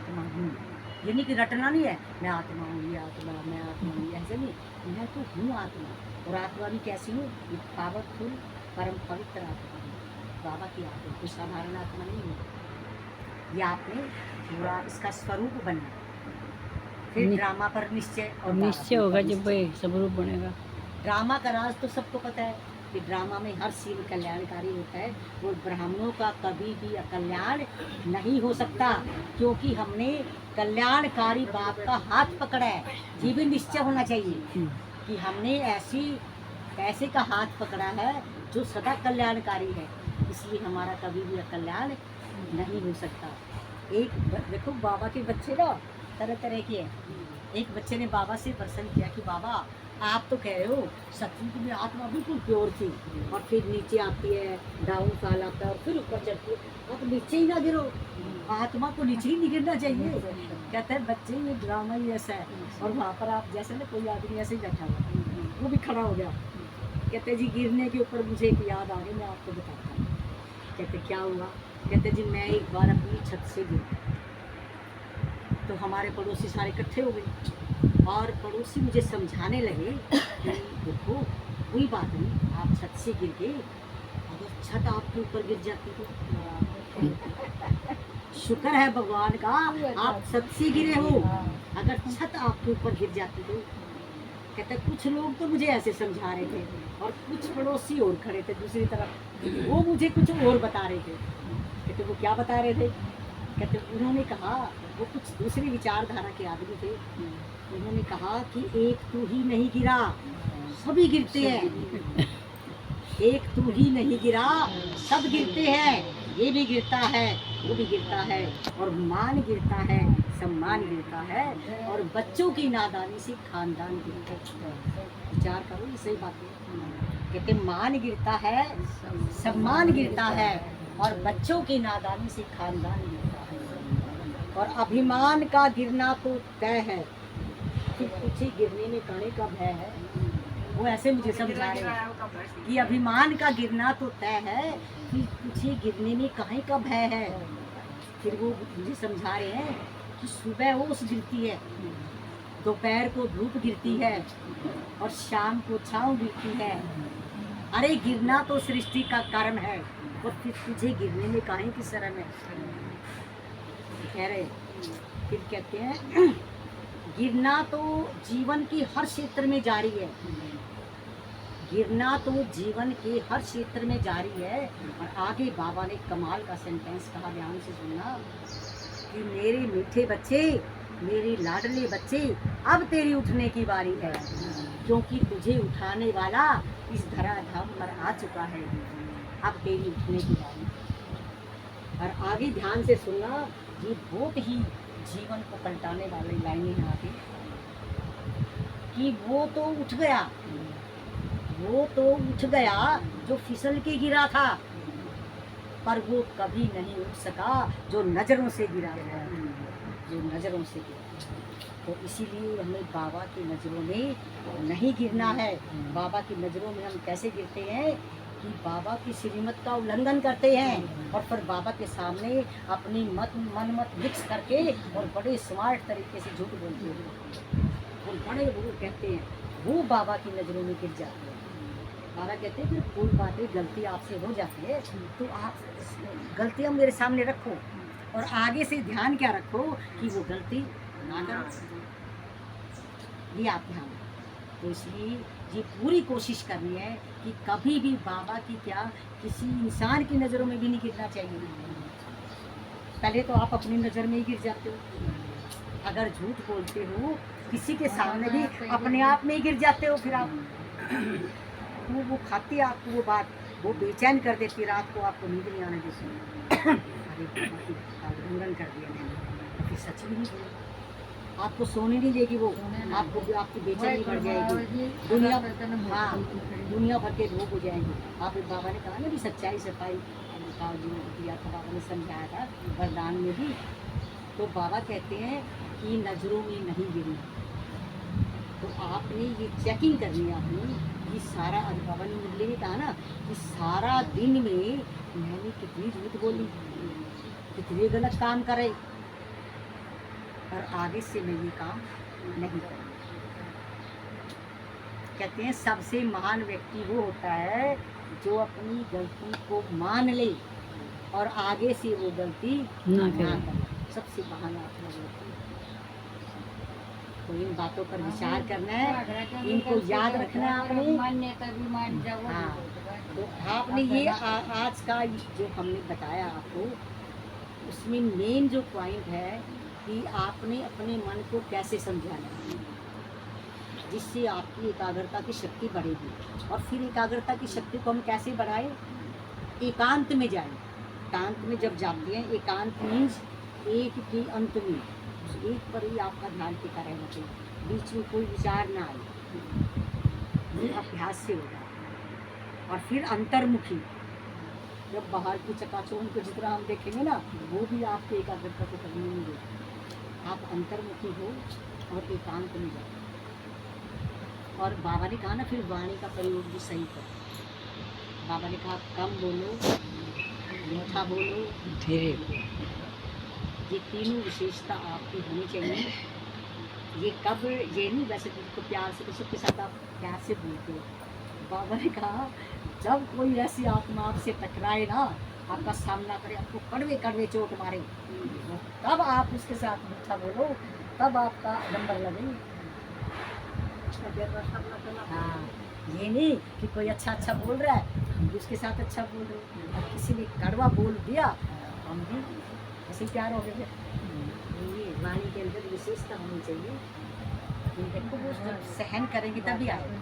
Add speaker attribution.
Speaker 1: आत्मा हूँ। ये नहीं कि रटना नहीं है, मैं आत्मा हूँ, ये आत्मा, मैं आत्मा हूँ, ऐसे नहीं। मैं तो हूँ आत्मा। और आत्मा भी कैसी हूँ? पावरफुल, परम पवित्र आत्मा हूँ, बाबा की आत्मा, कोई साधारण आत्मा नहीं है। ये आपने पूरा इसका स्वरूप बनना, फिर ड्रामा पर निश्चय और
Speaker 2: निश्चय होगा जब वही स्वरूप बनेगा।
Speaker 1: ड्रामा का राज तो सबको पता है कि ड्रामा में हर सीन कल्याणकारी होता है। वो ब्राह्मणों का कभी भी अकल्याण नहीं हो सकता, क्योंकि हमने कल्याणकारी बाप का हाथ पकड़ा है। ये भी निश्चय होना चाहिए कि हमने ऐसे का हाथ पकड़ा है जो सदा कल्याणकारी है, इसलिए हमारा कभी भी अकल्याण नहीं हो सकता। देखो बाबा के बच्चे ना तरह तरह के हैं। एक बच्चे ने बाबा से प्रश्न किया कि बाबा आप तो कह रहे हो सतयुग में आत्मा बिल्कुल प्योर थी और फिर नीचे आती है, डाउनफॉल आता है और फिर ऊपर चढ़ती है, आप नीचे ही ना गिरो, आत्मा को नीचे ही नहीं गिरना चाहिए। कहते हैं बच्चे ये ड्रामा ही ऐसा है। और वहाँ पर आप जैसे ना कोई आदमी ऐसे ही बैठा हुआ, वो भी खड़ा हो गया। कहते जी गिरने के ऊपर मुझे एक याद आ गई, मैं आपको बताता हूँ। कहते क्या हुआ? कहते जी मैं एक बार अपनी छत से गिरा, तो हमारे पड़ोसी सारे इकट्ठे हो गए और पड़ोसी मुझे समझाने लगे कि देखो कोई बात नहीं, आप छत से गिर गए, अगर छत आपके ऊपर गिर जाती तो शुक्र है भगवान का आप छत से गिरे हो, अगर छत आपके ऊपर गिर जाती तो। कहते कुछ लोग तो मुझे ऐसे समझा रहे थे और कुछ पड़ोसी और खड़े थे दूसरी तरफ, वो मुझे कुछ और बता रहे थे। कहते वो क्या बता रहे थे? कहते उन्होंने कहा, वो कुछ दूसरी विचारधारा के आदमी थे, उन्होंने कहा कि एक तू ही नहीं गिरा, सभी गिरते हैं। एक तू ही नहीं गिरा, सब गिरते हैं, ये भी गिरता है, वो भी गिरता है, और मान गिरता है, सम्मान गिरता है, और बच्चों की नादानी से खानदान गिरता है। विचार करो, ये सही बात है। कहते मान गिरता है, सम्मान गिरता है, और बच्चों की नादानी से खानदान गिरता है, और अभिमान का गिरना तो तय है, फिर पीछे गिरने में काने का भय है। वो ऐसे मुझे समझा रहे हैं कि अभिमान का गिरना तो तय है, फिर पीछे गिरने में काहे का भय है। फिर वो मुझे समझा रहे हैं कि सुबह ओस गिरती है, दोपहर को धूप गिरती है, और शाम को छाँव गिरती है। अरे गिरना तो सृष्टि का कर्म है, और फिर तुझे गिरने में काहे की शर्म है। कह रहे फिर कहते हैं गिरना तो जीवन की हर क्षेत्र में जारी है, गिरना तो जीवन के हर क्षेत्र में जारी है। और आगे बाबा ने कमाल का सेंटेंस कहा, ध्यान से सुनना, कि मेरे मीठे बच्चे, मेरे लाडले बच्चे, अब तेरी उठने की बारी है, क्योंकि तुझे उठाने वाला इस धराधाम पर आ चुका है, अब तेरी उठने की बारी है। और आगे ध्यान से सुनना, ये बहुत ही जीवन को पलटाने वाली लाइनें हैं आगे, कि वो तो उठ गया, वो तो उठ गया जो फिसल के गिरा था, पर वो कभी नहीं उठ सका जो नज़रों से गिरा था, जो नज़रों से गिरा। तो इसीलिए हमें बाबा की नज़रों में नहीं गिरना है। बाबा की नज़रों में हम कैसे गिरते हैं कि बाबा की श्रीमत का उल्लंघन करते हैं, और फिर बाबा के सामने अपनी मन मत मिक्स करके और बड़े स्मार्ट तरीके से झूठ बोलते हैं, और बड़े वो कहते हैं, वो बाबा की नज़रों में गिर जाते हैं। बाबा कहते हैं फिर कोई बातें गलती आपसे हो जाती है तो आप गलतियाँ मेरे सामने रखो, और आगे से ध्यान क्या रखो कि वो गलती ना करो, ये आप ध्यान रखो। तो इसलिए ये पूरी कोशिश करनी है कि कभी भी बाबा की क्या किसी इंसान की नज़रों में भी नहीं गिरना चाहिए। पहले तो आप अपनी नज़र में ही गिर जाते हो, अगर झूठ बोलते हो किसी के सामने भी अपने आप में ही गिर जाते हो। फिर आप वो खाती आपको वो बात, वो बेचैन कर देती, रात को आपको नींद नहीं आने देती। अरे उल्लंघन कर दिया मैंने, फिर सच भी नहीं बोला, आपको सोने नहीं देगी वो, आपको आपकी बेचैनी बढ़ जाएगी, दुनिया हाँ दुनिया भर के रोग हो जाएंगे। आप बाबा ने कहा ना कि सच्चाई सफाई का जो दिया था, बाबा ने समझाया था वरदान में भी। तो बाबा कहते हैं कि नज़रों में नहीं गिरना, तो आपने ये चेकिंग करनी है आपने कि सारा, बाबा ने मुरली में कहा ना कि सारा दिन में मैंने कितनी झूठ बोली, कितने गलत काम करे, और आगे से मैं ये काम नहीं करूँगा। कहते हैं सबसे महान व्यक्ति वो होता है जो अपनी गलती को मान ले और आगे से वो गलती
Speaker 2: ना
Speaker 1: ना
Speaker 2: करे।
Speaker 1: करे। सबसे महान आत्मा व्यक्ति। तो इन बातों पर विचार करना है, इनको याद रखना है आपने। हाँ, तो आपने ये आज का जो हमने बताया आपको, उसमें मेन जो पॉइंट है कि आपने अपने मन को कैसे समझाना है, जिससे आपकी एकाग्रता की शक्ति बढ़ेगी। और फिर एकाग्रता की शक्ति को हम कैसे बढ़ाएं? एकांत में जाएं। एकांत में जब जाते हैं, एकांत मीन्स एक के अंत में, उस एक पर ही आपका ध्यान टिका रहना चाहिए, बीच में कोई विचार ना आए। ये अभ्यास से होगा। और फिर अंतर्मुखी, जब बाहर की चकाचौंध को जितना हम देखेंगे ना, वो भी आपके एकाग्रता को करने नहीं देगा। आप अंतर्मुखी हो और एकांत में जाओ। और बाबा ने कहा ना, फिर वाणी का प्रयोग भी सही करो। बाबा ने कहा कम बोलो, मीठा बोलो,
Speaker 2: धीरे।
Speaker 1: ये तीनों विशेषता आपकी होनी चाहिए। ये कब, ये नहीं वैसे तो प्यार से, तो सबके साथ आप प्यार से बोलते हो। बाबा ने कहा जब कोई ऐसी आत्मा आपसे टकराए ना, आपका सामना करे, आपको कड़वे कड़वे चोट मारे, तब आप उसके साथ मीठा बोलो, तब आपका नंबर लगे। हाँ, ये नहीं कि कोई अच्छा बोल रहा है उसके साथ अच्छा बोल रहे हो, और किसी ने कड़वा बोल दिया हम भी ऐसे प्यार हो गए। ये वाणी के अंदर विशेषता होनी चाहिए। देखो वो जब सहन करेंगे तभी आएगा।